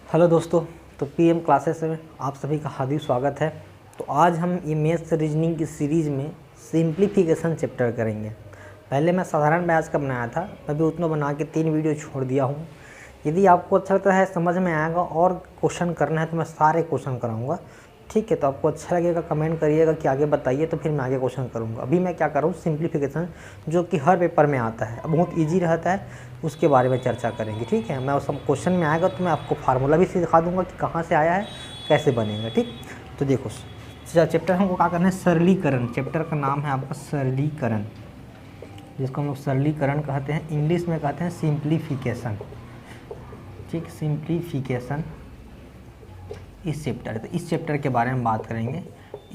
Hello दोस्तों, तो PM classes में आप सभी का हार्दिक स्वागत है। तो आज हम ये मैथ्स रीजनिंग की सीरीज़ में सिंप्लीफिकेशन चैप्टर करेंगे। पहले मैं साधारण बैच का बनाया था, मैं भी उतना बना के 3 वीडियो छोड़ दिया हूँ। यदि आपको अच्छा लगता है, समझ में आएगा और क्वेश्चन करना है तो मैं सारे क्वेश्चन कराऊँगा। ठीक है, तो आपको अच्छा लगेगा कमेंट करिएगा कि आगे बताइए, तो फिर मैं आगे क्वेश्चन करूँगा। अभी मैं क्या करूँ, सिंप्लीफिकेशन जो कि हर पेपर में आता है, बहुत ईजी रहता है, उसके बारे में चर्चा करेंगे। ठीक है, मैं उस क्वेश्चन में आएगा तो मैं आपको फार्मूला भी सिखा दूंगा कि कहाँ से आया है, कैसे बनेगा। ठीक, तो देखो चैप्टर हमको क्या करना है, सरलीकरण। चैप्टर का नाम है आपका सरलीकरण, जिसको हम लोग सरलीकरण कहते हैं, इंग्लिश में कहते हैं सिंप्लीफिकेशन। ठीक, सिंप्लीफिकेशन इस चैप्टर के बारे में बात करेंगे।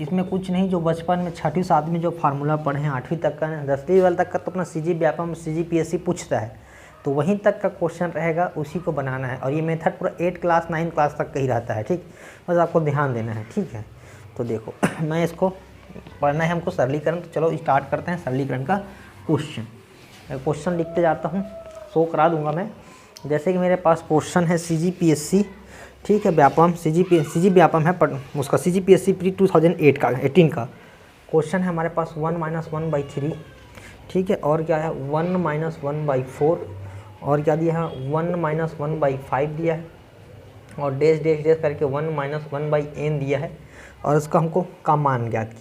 इसमें कुछ नहीं, जो बचपन में 6वीं 7वीं जो फार्मूला पढ़े हैं, 8वीं तक का, 10वीं लेवल तक का तो अपना सीजी व्यापम CGPSC पूछता है, तो वहीं तक का क्वेश्चन रहेगा, उसी को बनाना है। और ये मेथड पूरा 8 क्लास 9 क्लास तक का ही रहता है। ठीक, बस आपको ध्यान देना है। ठीक है, तो देखो मैं इसको पढ़ना है हमको सरलीकरण, तो चलो स्टार्ट करते हैं सरलीकरण का क्वेश्चन लिखते जाता हूँ, शो करा दूंगा मैं। जैसे कि मेरे पास क्वेश्चन है CGPSC, ठीक है, व्यापम CG व्यापम है, उसका CGPSC प्री 2018 का क्वेश्चन है हमारे पास 1 - 1/3। ठीक है, और क्या है 1 - 1/4, और क्या दिया है 1 - 1/5 दिया है, और डैश डैश डैश करके 1 - 1/n दिया है। और इसका हमको का मान ज्ञात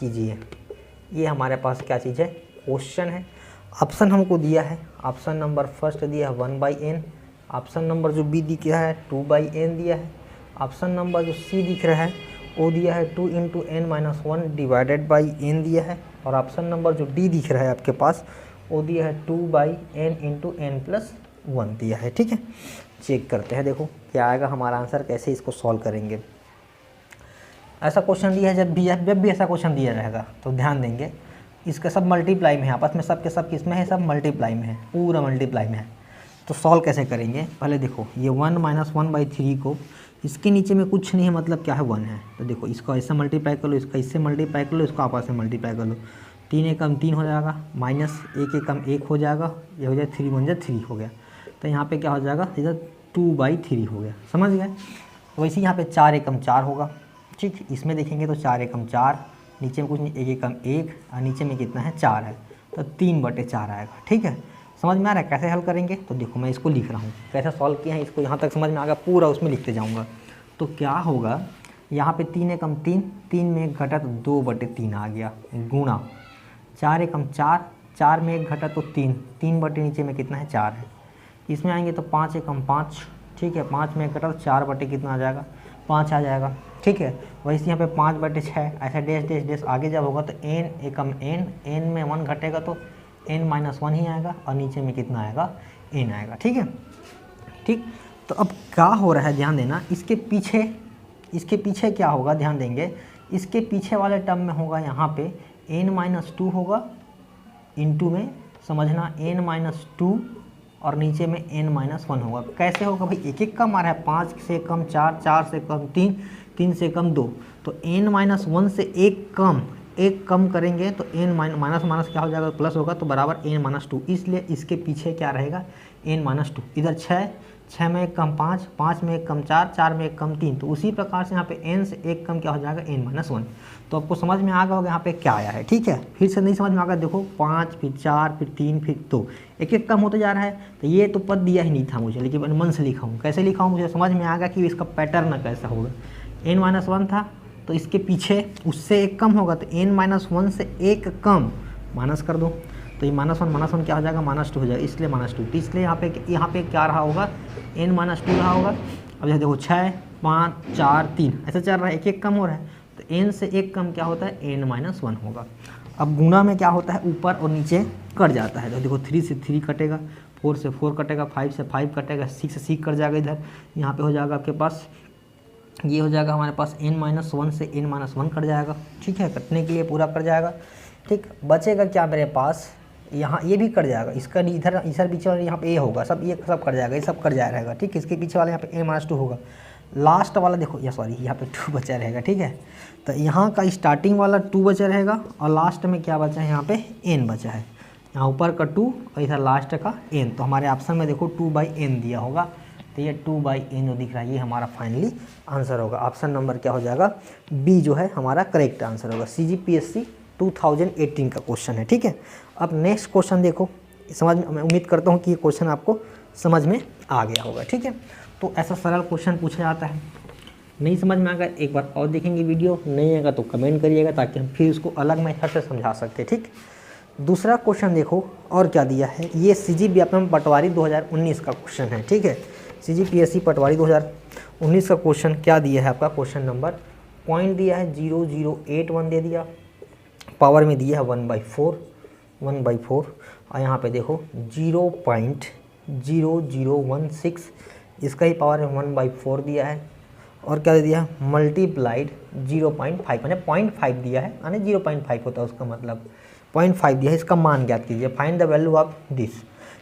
कीजिए। ये हमारे पास क्या चीज़ है, क्वेश्चन है। ऑप्शन हमको दिया है, ऑप्शन नंबर फर्स्ट दिया है 1/n, ऑप्शन नंबर जो बी दिख रहा है 2/n दिया है, ऑप्शन नंबर जो सी दिख रहा है वो दिया है 2 × n-1 डिवाइडेड बाई n दिया है, और ऑप्शन नंबर जो डी दिख रहा है आपके पास वो दिया है 2/n × n+1 दिया है। ठीक है, चेक करते हैं, देखो क्या आएगा हमारा आंसर, कैसे इसको सॉल्व करेंगे। ऐसा क्वेश्चन दिया है, जब भी ऐसा क्वेश्चन दिया रहेगा तो ध्यान देंगे, इसका सब मल्टीप्लाई में है, आपस में सब के सब किस में है, सब मल्टीप्लाई में है, पूरा मल्टीप्लाई में है। तो सॉल्व कैसे करेंगे, पहले देखो ये 1 - 1/3 को, इसके नीचे में कुछ नहीं है, मतलब क्या है 1 है, तो देखो इसको ऐसे मल्टीप्लाई कर लो, इसका इससे मल्टीप्लाई कर लो, इसको आपस में मल्टीप्लाई कर लो, 3 एकम 3 हो जाएगा, माइनस 1 एकम 1 हो जाएगा, ये हो जाए 3 × 1 3 हो गया। तो यहाँ पे क्या हो जाएगा, इधर 2/3 हो गया, समझ गए। वैसे यहाँ पे 4 एकम 4 होगा। ठीक, इसमें देखेंगे तो 4 एकम 4, नीचे में कुछ नहीं, 1 एकम 1, और नीचे में कितना है 4 है, तो 3/4 आएगा। ठीक है, समझ में आ रहा है कैसे हल करेंगे। तो देखो मैं इसको लिख रहा हूँ, कैसे सॉल्व किया है इसको, यहाँ तक समझ में आ गया, पूरा उसमें लिखते जाऊँगा। तो क्या होगा, यहाँ पे 3 एकम 3, 3 में 1 घटा तो 2/3 आ गया, गुणा 4 एकम 4, 4 में 1 घटा तो 3, 3 बटे नीचे में कितना है 4 है। इसमें आएंगे तो 5 एकम 5, ठीक है, 5 में 1 घटा तो 4 बटे कितना आ जाएगा, 5 आ जाएगा। ठीक है, वैसे यहाँ पे 5/6, ऐसा डैश डैश डैश आगे जब होगा तो n एकम n में 1 घटेगा तो n-1 ही आएगा, और नीचे में कितना आएगा, n आएगा। ठीक है, ठीक, तो अब क्या हो रहा है ध्यान देना, इसके पीछे क्या होगा, ध्यान देंगे, इसके पीछे वाले टर्म में होगा यहाँ पे n-2 होगा, इनटू में समझना n-2, और नीचे में n-1 होगा। कैसे होगा भाई, एक एक कम आ रहा है, 5 से कम 4, 4 से कम 3, 3 से कम 2, तो n-1 से एक कम करेंगे तो n- क्या हो जाएगा, प्लस होगा, तो बराबर n-2। इसलिए इसके पीछे क्या रहेगा, n-2। इधर 6 में 1 कम 5, 5 में 1 कम 4, 4 में 1 कम 3, तो उसी प्रकार से यहाँ पे n से 1 कम क्या हो जाएगा, n-1। तो आपको समझ में आ गया होगा यहाँ पे क्या आया है। ठीक है, फिर से नहीं समझ में आ गया, देखो 5 फिर 4 फिर 3 फिर 2, एक एक कम होते जा रहा है। तो ये तो पद दिया ही नहीं था मुझे, लेकिन मैंने मन से लिखा हूँ, कैसे लिखा हूँ मुझे समझ में आ गया कि इसका पैटर्न कैसा होगा। n-1 था तो इसके पीछे उससे 1 कम होगा, तो n-1 से 1 कम माइनस कर दो, तो ये -1 क्या हो जाएगा, -2 हो जाएगा, इसलिए -2। तो इसलिए यहाँ पे क्या रहा होगा, n-2 रहा होगा। अब यहाँ देखो 6 5 4 3 ऐसे चल रहा है, एक एक कम हो रहा है, तो n से 1 कम क्या होता है, n-1 होगा। अब गुणा में क्या होता है, ऊपर और नीचे कट जाता है, तो देखो 3 से 3 कटेगा, 4 से 4 कटेगा, 5 से 5 कटेगा, 6 से 6 कट जाएगा, इधर यहाँ पे हो जाएगा आपके पास, ये हो जाएगा हमारे पास n-1 से n-1 कट जाएगा। ठीक है, कटने के लिए पूरा कट जाएगा। ठीक, बचेगा क्या मेरे पास, यहाँ ये भी कट जाएगा, इसका इधर पीछे वाला यहाँ पे ये होगा, सब ये सब कट जाएगा, ये सब कट जाया रहेगा। ठीक, इसके पीछे वाला यहाँ पे n-2 होगा, लास्ट वाला देखो या सॉरी यहाँ पे 2 बचा रहेगा। ठीक है, तो यहाँ का स्टार्टिंग वाला 2 बचा रहेगा, और लास्ट में क्या बचा है, यहाँ पे n बचा है। यहाँ ऊपर का 2 और इधर लास्ट का n, तो हमारे ऑप्शन में देखो 2/n दिया होगा, तो ये 2/n जो दिख रहा है ये हमारा फाइनली आंसर होगा। ऑप्शन नंबर क्या हो जाएगा, बी जो है हमारा करेक्ट आंसर होगा। CGPSC 2018 का क्वेश्चन है, ठीक है। अब नेक्स्ट क्वेश्चन देखो, समझ में, मैं उम्मीद करता हूँ कि ये क्वेश्चन आपको समझ में आ गया होगा, ठीक है। तो ऐसा सरल क्वेश्चन पूछा जाता है। नहीं समझ में आएगा एक बार और देखेंगे वीडियो, नहीं आएगा तो कमेंट करिएगा ताकि हम फिर उसको अलग मेथड से समझा सकते, ठीक। दूसरा क्वेश्चन देखो और क्या दिया है, ये CG व्यापम पटवारी 2019 का क्वेश्चन है, ठीक है। CGPSC पटवारी 2019 का क्वेश्चन क्या दिया है आपका, क्वेश्चन नंबर पॉइंट दिया है 0081 दे दिया, पावर में दिया है 1/4 और यहाँ पे देखो 0.0016, इसका ही पावर है 1/4 दिया है, और क्या दे दिया मल्टीप्लाइड 0.5 मैंने 0.5 दिया है, यानी 0.5 होता है उसका मतलब 0.5 दिया है। इसका मान ज्ञात कीजिए, find the value of this.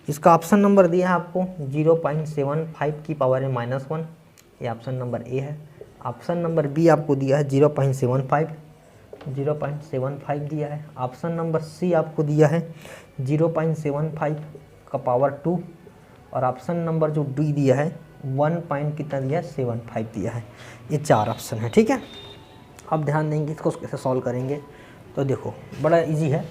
इसका ऑप्शन नंबर दिया है आपको 0.75 की पावर है -1, ये ऑप्शन नंबर ए है। ऑप्शन नंबर बी आपको दिया है 0.75 दिया है। ऑप्शन नंबर सी आपको दिया है 0.75 का पावर 2, और ऑप्शन नंबर जो डी दिया है 1.75 दिया है। ये 4 ऑप्शन है, ठीक है। अब ध्यान देंगे इसको कैसे सॉल्व करेंगे। तो देखो बड़ा इजी है,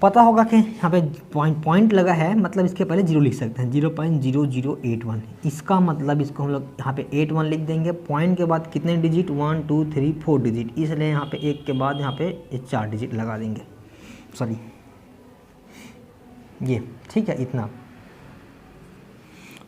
पता होगा कि यहाँ पे पॉइंट लगा है, मतलब इसके पहले 0 लिख सकते हैं, 0.0081। इसका मतलब इसको हम लोग यहाँ पे 81 लिख देंगे। पॉइंट के बाद कितने डिजिट, 1 2 3 4 डिजिट, इसलिए यहाँ पे 1 के बाद यहाँ पे 4 डिजिट लगा देंगे, सॉरी ये, ठीक है। इतना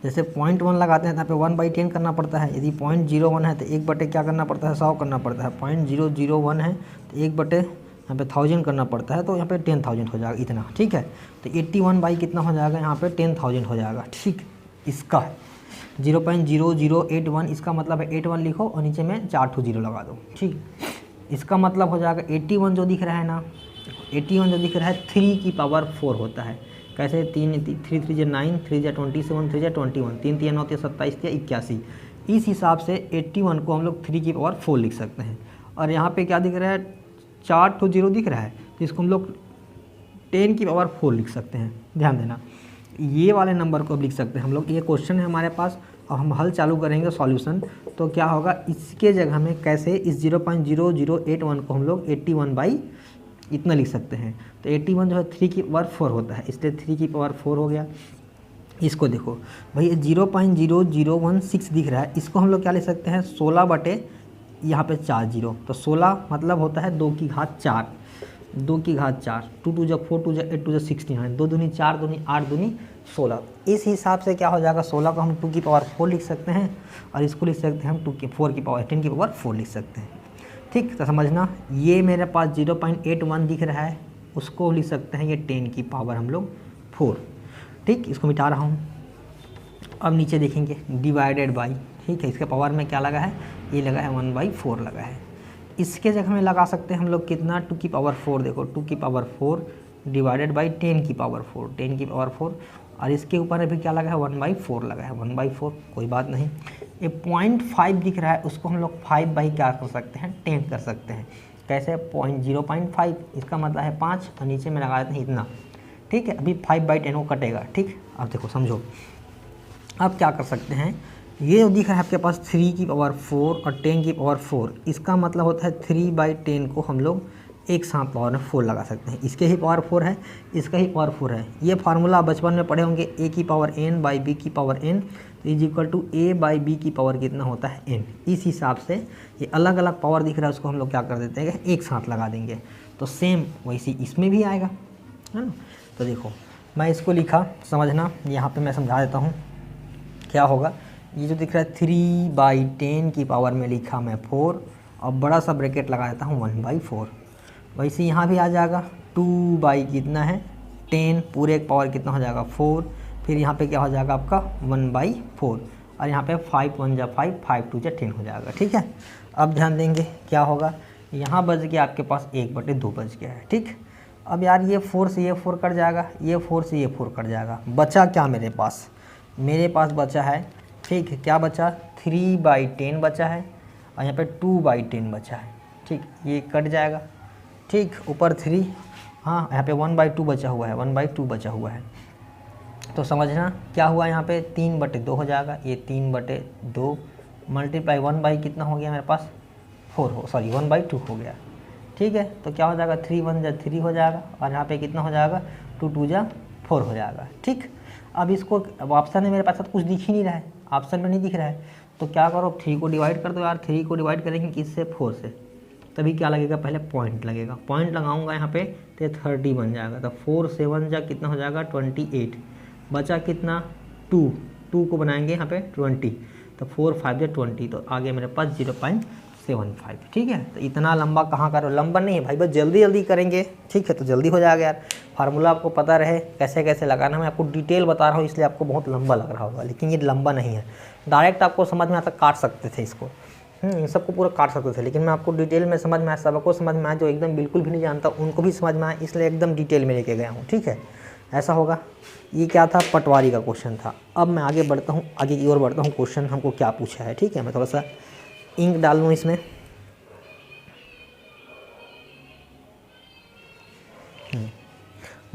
जैसे 0.1 लगाते हैं तो यहाँ पे 1/10 करना पड़ता है। यदि 0.01 है तो 1/, क्या करना पड़ता है, 100 करना पड़ता है। 0.001 है तो 1/, यहाँ पे 1000 करना पड़ता है, तो यहाँ पे 10,000 हो जाएगा इतना, ठीक है। तो 81 कितना हो जाएगा, यहाँ पे 10,000 हो जाएगा, ठीक। इसका 0.0081, इसका मतलब है 81 लिखो और नीचे में 4 0 लगा दो, ठीक। इसका मतलब हो जाएगा 81 जो दिख रहा है ना, 81 जो दिख रहा है 3 की पावर 4 होता है। कैसे, 3 3 3 9, 3 27, 3 21, 3 3 9 27 81। इस हिसाब से 81 को हम लोग 3 की पावर 4 लिख सकते हैं। और यहाँ पे क्या दिख रहा है, 4 0 दिख रहा है, तो इसको हम लोग 10 की पावर 4 लिख सकते हैं। ध्यान देना, ये वाले नंबर को लिख सकते हैं हम लोग। ये क्वेश्चन है हमारे पास और हम हल चालू करेंगे सॉल्यूशन। तो क्या होगा, इसके जगह में कैसे इस 0.0081 को हम लोग 81 इतना लिख सकते हैं। तो 81 जो है 3 की पावर 4 होता है, इसलिए 3 की पावर 4 हो गया। इसको देखो भाई 0.0016 दिख रहा है, इसको हम लोग क्या लिख सकते हैं, 16 बटे यहाँ पे 4 0, तो 16 मतलब होता है 2 की घात 4, 2 की घात 4, 2 2 4 2 8 2 16, 2 दूनी 4 दूनी 8 दूनी 16। इस हिसाब से क्या हो जाएगा, 16 को हम 2 की पावर 4 लिख सकते हैं और इसको लिख सकते हैं हम 10 की पावर 4 लिख सकते हैं, ठीक। तो समझना, ये मेरे पास 0.81 दिख रहा है, उसको लिख सकते हैं ये 10 की पावर हम लोग 4, ठीक। इसको मिटा रहा हूँ। अब नीचे देखेंगे डिवाइडेड बाई, ठीक है। इसके पावर में क्या लगा है, ये लगा है 1/4 लगा है। इसके जगह में लगा सकते हैं हम लोग कितना, 2 की पावर 4, देखो 2 की पावर 4 डिवाइडेड बाई 10 की पावर 4, 10 की पावर 4, और इसके ऊपर अभी क्या लगा है, 1/4 लगा है, 1/4, कोई बात नहीं। ये 0.5 दिख रहा है, उसको हम लोग 5 क्या कर सकते हैं, 10 कर सकते हैं। कैसे, 0.5, इसका मतलब है 5, और नीचे में लगा देते हैं इतना, ठीक है। अभी 5/10 को कटेगा, ठीक। अब देखो समझो, अब क्या कर सकते हैं, ये जो दिख रहा है आपके पास 3 की पावर 4 और 10 की पावर 4, इसका मतलब होता है 3/10 को हम लोग एक साथ पावर में 4 लगा सकते हैं। इसके ही पावर 4 है, इसका ही पावर 4 है। ये फार्मूला बचपन में पढ़े होंगे, a की पावर n बाई b की power n is equal to a by b की पावर कितना होता है, n। इस हिसाब से ये अलग अलग पावर दिख रहा है, उसको हम लोग क्या कर देते हैं, एक साथ लगा देंगे, तो सेम वैसे इसमें भी आएगा, है ना। तो देखो मैं इसको लिखा, समझना, यहाँ पर मैं समझा देता हूँ क्या होगा। ये जो दिख रहा है 3/10 की पावर में लिखा मैं 4, और बड़ा सा ब्रैकेट लगा देता हूँ 1/4। वैसे यहाँ भी आ जाएगा 2 कितना है 10, पूरे एक पावर कितना हो जाएगा 4, फिर यहाँ पे क्या हो जाएगा आपका 1/4, और यहाँ पे 5 1 जा 5, 5 2 जा 10 हो जाएगा, ठीक है। अब ध्यान देंगे क्या होगा, यहाँ बच गया आपके पास 1/2 बच गया है, ठीक। अब यार ये 4 से ये 4 कट जाएगा, ये 4 से ये 4 कट जाएगा, बचा क्या मेरे पास बचा है, ठीक है। क्या बचा, 3/10 बचा है, और यहाँ पे 2/10 बचा है, ठीक। ये कट जाएगा, ठीक। ऊपर 3 हाँ यहाँ पे 1/2 बचा हुआ है, 1/2 बचा हुआ है। तो समझना क्या हुआ यहाँ पे 3/2 हो जाएगा, ये 3/2 मल्टीप्लाई 1 कितना हो गया मेरे पास 1/2 हो गया। ठीक है, तो क्या हो जाएगा 3 1 जा 3 हो जाएगा, और यहाँ पे कितना हो जाएगा 2 2 जा 4 हो जाएगा। ठीक, अब इसको अब ऑप्शन में मेरे पास तो कुछ दिख ही नहीं रहा है, ऑप्शन में नहीं दिख रहा है, तो क्या करो 3 को डिवाइड कर दो यार। 3 को डिवाइड करेंगे किससे 4 से, तभी क्या लगेगा पहले पॉइंट लगेगा, पॉइंट लगाऊंगा यहाँ पे तो 30 बन जाएगा। तो 4 7 जा कितना हो जाएगा 28, बचा कितना 2, 2 को बनाएंगे यहाँ पे 20, तो 4 5 जा 20, तो आगे मेरे पास 0.75। ठीक है, तो इतना लंबा कहाँ करो, लंबा नहीं है भाई, बस जल्दी जल्दी करेंगे। ठीक है, तो जल्दी हो जाएगा यार, फार्मूला आपको पता रहे कैसे कैसे लगाना। मैं आपको डिटेल बता रहा हूँ इसलिए आपको बहुत लंबा लग रहा होगा, लेकिन ये लंबा नहीं है, डायरेक्ट आपको समझ में आता, काट सकते थे इसको, इन सबको पूरा काट सकते थे, लेकिन मैं आपको डिटेल में समझ में आया, सबको समझ में आया, जो एकदम बिल्कुल भी नहीं जानता उनको भी समझ में आया, इसलिए एकदम डिटेल में लेके गया हूँ। ठीक है, ऐसा होगा। ये क्या था, पटवारी का क्वेश्चन था। अब मैं आगे बढ़ता हूँ, आगे की ओर बढ़ता हूँ, क्वेश्चन हमको क्या पूछा है। ठीक है, मैं थोड़ा सा इंक डाल लूँ इसमें।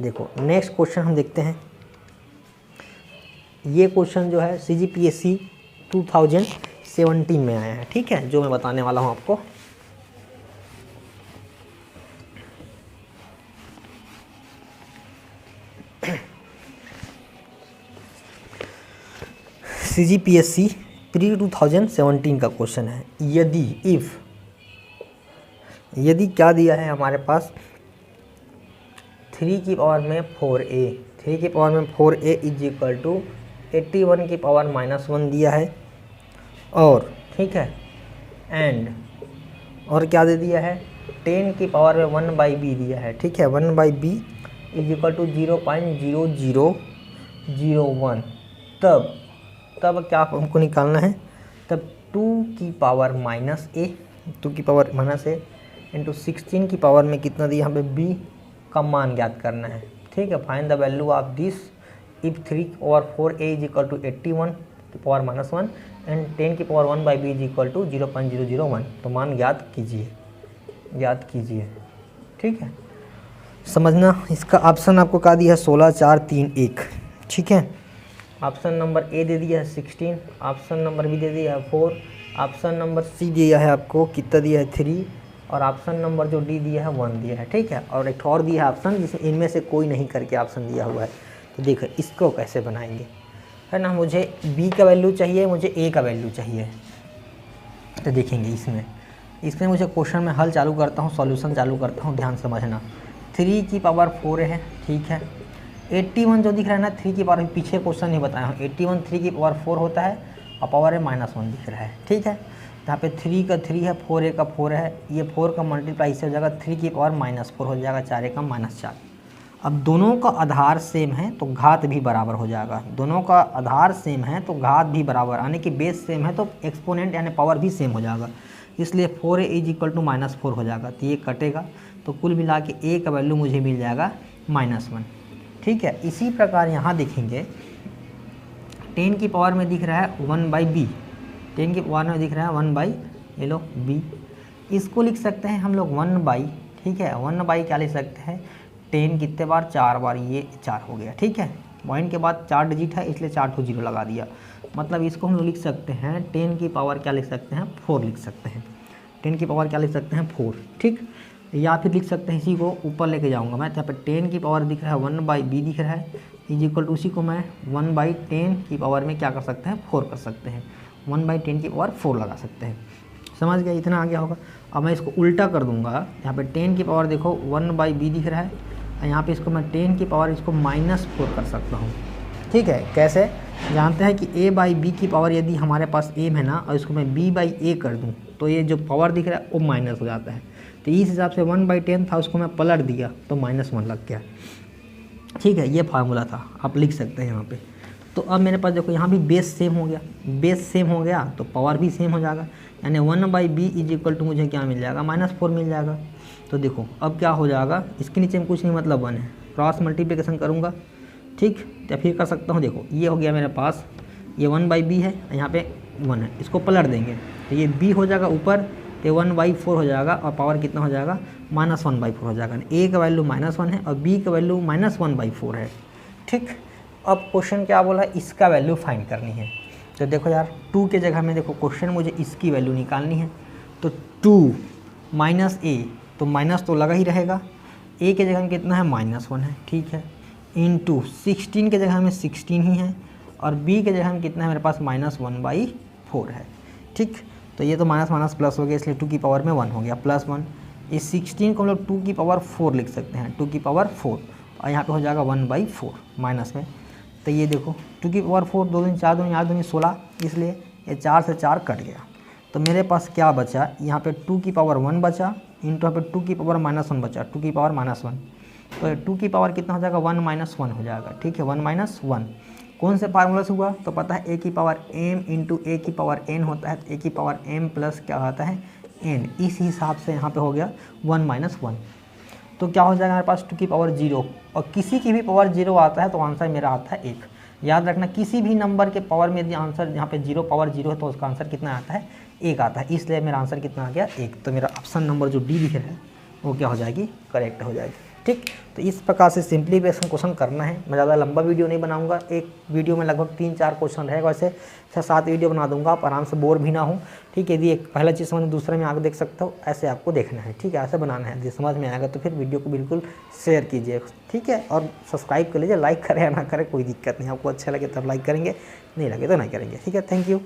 देखो नेक्स्ट क्वेश्चन हम देखते हैं। ये क्वेश्चन जो है CGPSC 2017 में आया है। ठीक है, जो मैं बताने वाला हूँ आपको। CGPSC प्री 2017 का क्वेश्चन है। यदि क्या दिया है हमारे पास 3 की पावर में 4a, 3 की पावर में 4a इज इक्वल टू 81 की पावर -1 दिया है, और ठीक है एंड और क्या दे दिया है 10 की पावर में 1/b दिया है। ठीक है, 1/b इज इक्वल टू 0.0001। तब क्या हमको निकालना है, तब 2 की पावर -a, 2 की पावर -a इंटू 16 की पावर में कितना दिया, यहाँ पे b का मान ज्ञात करना है। ठीक है, find the value of this if 3/4a is equal to 81 की पावर -1 एंड 10 की power 1/b is equal to 0.001। तो मान ज्ञात कीजिए। ठीक है, समझना। इसका ऑप्शन आपको क्या दिया है 16 4 3 1। ठीक है, ऑप्शन नंबर ए दे दिया है 16, ऑप्शन नंबर बी दे दिया है 4, ऑप्शन नंबर सी दिया है आपको कितना दिया है 3, और ऑप्शन नंबर जो डी दिया है 1 दिया है। ठीक है, और एक और दिया है ऑप्शन जिसे इनमें से कोई नहीं करके ऑप्शन दिया हुआ है। तो देखो इसको कैसे बनाएंगे, है ना। मुझे बी का वैल्यू चाहिए, मुझे ए का वैल्यू चाहिए। तो देखेंगे इसमें मुझे क्वेश्चन में हल चालू करता हूँ, सॉल्यूशन चालू करता हूँ, ध्यान समझना। 3 की पावर 4 है। ठीक है, 81 जो दिख रहा है ना 3 की पावर, पीछे क्वेश्चन नहीं बताया हूँ, 81 3 की पावर 4 होता है और पावर है -1 दिख रहा है। ठीक है, यहाँ पे 3 का 3 है, 4a का 4 है, ये 4 का मल्टीप्लाई इससे हो जाएगा 3 की पावर -4 हो जाएगा, 4a का -4। अब दोनों का आधार सेम है तो घात भी बराबर हो जाएगा, दोनों का आधार सेम है तो घात भी बराबर, यानी कि बेस सेम है तो एक्सपोनेंट यानी पावर भी सेम हो जाएगा, इसलिए 4a इज इक्वल टू -4 हो जाएगा। तो ये कटेगा, तो कुल मिला के a का वैल्यू मुझे मिल जाएगा -1। ठीक है, इसी प्रकार यहाँ देखेंगे 10 की पावर में दिख रहा है 1/b, 10 की पावर में दिख रहा है 1/b, इसको लिख सकते हैं हम लोग 1/, ठीक है 1/, क्या लिख सकते हैं 10 कितने बार 4 बार, ये 4 हो गया। ठीक है, पॉइंट के बाद 4 डिजिट है इसलिए 4 को 0 लगा दिया, मतलब इसको हम लोग लिख सकते हैं 10 की पावर क्या लिख सकते हैं 4 लिख सकते हैं, 10 की पावर क्या लिख सकते हैं 4। ठीक, या फिर लिख सकते हैं इसी को ऊपर लेके जाऊंगा मैं, तो यहाँ पे 10 की पावर दिख रहा है 1/b दिख रहा है इज इक्वल टू, उसी को मैं 1/10 की पावर में क्या कर सकते हैं 4 कर सकते हैं, 1/10 की पावर 4 लगा सकते हैं। समझ गया, इतना आ गया होगा। अब मैं इसको उल्टा कर दूंगा, यहाँ पे 10 की पावर देखो 1/b दिख रहा है, यहाँ पे इसको मैं 10 की पावर इसको -4 कर सकता हूँ। ठीक है, कैसे जानते हैं कि a/b की पावर यदि हमारे पास a है ना और इसको मैं b/a कर दूँ तो ये जो पावर दिख रहा है वो माइनस हो जाता है, तो इस हिसाब से 1/10 था उसको मैं पलट दिया तो -1 लग गया। ठीक है, ये फार्मूला था, आप लिख सकते हैं यहाँ पे। तो अब मेरे पास देखो यहाँ भी बेस सेम हो गया, बेस सेम हो गया तो पावर भी सेम हो जाएगा, यानी 1/b इज इक्वल टू मुझे क्या मिल जाएगा -4 मिल जाएगा। तो देखो अब क्या हो जाएगा, इसके नीचे में कुछ नहीं मतलब 1 है, क्रॉस मल्टीप्लिकेशन करूँगा। ठीक, तो फिर कर सकता हूँ, देखो ये हो गया मेरे पास, ये 1/b है, यहाँ पे 1 है, इसको पलट देंगे तो ये b हो जाएगा ऊपर तो 1/4 हो जाएगा और पावर कितना हो जाएगा -1/4 हो जाएगा। ए का वैल्यू -1 है और बी का वैल्यू -1/4 है। ठीक, अब क्वेश्चन क्या बोला, इसका वैल्यू फाइंड करनी है। तो देखो यार 2 के जगह में देखो क्वेश्चन मुझे इसकी वैल्यू निकालनी है। तो 2 माइनस ए, तो माइनस तो लगा ही रहेगा, ए के जगह में कितना है -1 है, ठीक है, इनटू 16 के जगह में 16 ही है और बी के जगह में कितना है मेरे पास -1/4 है। ठीक, तो ये तो माइनस माइनस प्लस हो गया, इसलिए 2 की पावर में 1 हो गया +1। इस 16 को हम लोग 2 की पावर 4 लिख सकते हैं, 2 की पावर 4, और यहाँ पे हो जाएगा 1/4 माइनस में। तो ये देखो 2 की पावर 4, 2 दूनी 4, 2 8 दूनी 16, इसलिए ये 4 से 4 कट गया। तो मेरे पास क्या बचा, यहाँ पे 2 की पावर 1 बचा, इंटू यहाँ पे 2 की पावर -1 बचा, 2 की पावर -1। तो 2 की पावर कितना हो जाएगा 1 - 1 हो जाएगा। ठीक है, 1 - 1 कौन से फार्मूला से हुआ, तो पता है ए की पावर m इंटू ए की पावर n होता है, तो ए की पावर m प्लस क्या होता है n, इस हिसाब से यहाँ पे हो गया 1 - 1। तो क्या हो जाएगा हमारे पास 2 की पावर 0, और किसी की भी पावर 0 आता है तो आंसर मेरा आता है 1। याद रखना, किसी भी नंबर के पावर में यदि आंसर यहाँ पे 0 पावर 0 है तो उसका आंसर कितना आता है 1 आता है, इसलिए मेरा आंसर कितना आ गया 1। तो मेरा ऑप्शन नंबर जो डी दिख रहा है वो क्या हो जाएगी, करेक्ट हो जाएगी। ठीक, तो इस प्रकार से सिंप्लीफिकेशन क्वेश्चन करना है। मैं ज़्यादा लंबा वीडियो नहीं बनाऊंगा, एक वीडियो में लगभग 3-4 क्वेश्चन रहेगा, वैसे 6-7 वीडियो बना दूंगा, आप आराम से बोर भी ना हो। ठीक है, यदि एक पहला चीज़ समझ दूसरे में आगे देख सकते हो, ऐसे आपको देखना है। ठीक है, ऐसे बनाना है, यदि समझ में आएगा तो फिर वीडियो को बिल्कुल शेयर कीजिए। ठीक है, और सब्सक्राइब कर लीजिए, लाइक करें या ना करें कोई दिक्कत नहीं, आपको अच्छा लगे तब लाइक करेंगे, नहीं लगे तो नहीं करेंगे। ठीक है, थैंक यू।